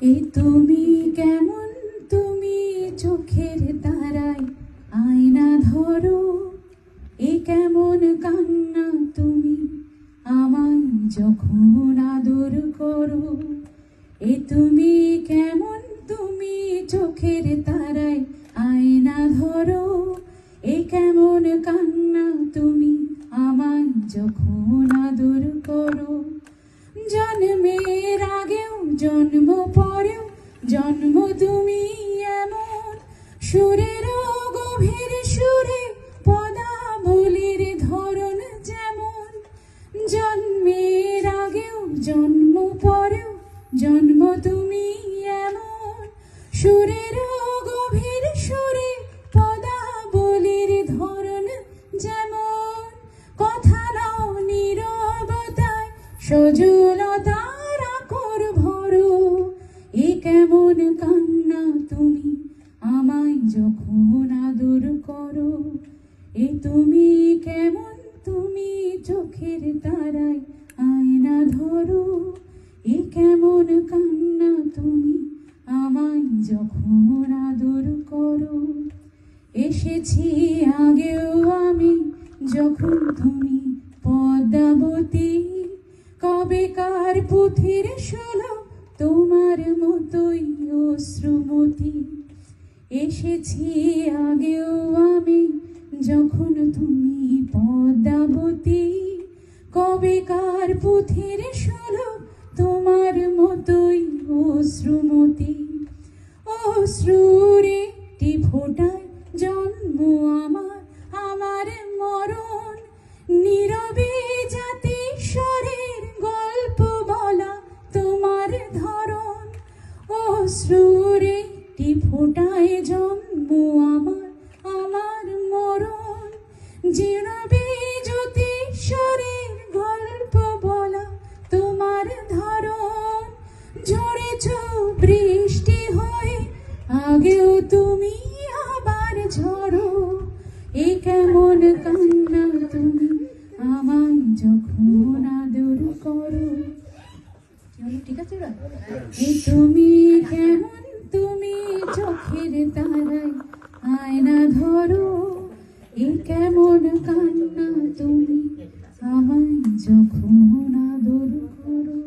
এই তুমি কেমন, তুমি চোখের তারায় আয়না ধরো, এ কেমন কান্না তুমি আমায় যখন আদর করো। এ তুমি কেমন, তুমি চোখের তারায় আয়না ধরো, এ কেমন কান্না তুমি আমায় যখন আদর করো। জন্মের আগেও জন্ম পরেও জন্ম তুমি এমন, সুরেরও গভীর সুরে পদাবলীর ধরন যেমন। জন্মের আগেও জন্ম পরেও জন্ম তুমি এমন, সুরেরও গভীর সুরে পদাবলীর ধরন যেমন। কথা নাও নীরবতায় সজলতার আকর ভরো, এ কেমন কান্না তুমি আমায় যখন আদর করো। এ তুমি কেমন, তুমি চোখের তারায় আয়না ধরো, এ কেমন কান্না তুমি আমায় যখন আদর করো। এসেছি আগেও আমি যখন তুমি পদ্মাবতী, কবেকার পুথির শোলো তোমার মতোই অশ্রুমতি। এসেছি আগেও আমি যখন তুমি পদ্মাবতী, কবেকার পুথির শোলো তোমার মতোই অশ্রুমতি। অশ্রুর একটি ফোঁটায় জন্ম আমার, আমার মরণ। নীরবে জাতিস্বরের গল্প বলা তোমার ধরন। অশ্রুর একটি ফোঁটায় জন্ম আমার, আমার মরণ। নীরবে জ্যোতিস্বরের গল্প বলা তোমার ধরন। ঝরেছ বৃষ্টি হয়ে আগেও তুমি আবার ঝরো, এ কেমন কান্না তুমি আমায় যখন আদর করো। ঠিক আছে, এ তুমি কেমন, তুমি চোখের তারায় আয়না ধরো, এ কেমন কান্না তুমি আমায় যখন আদর করো।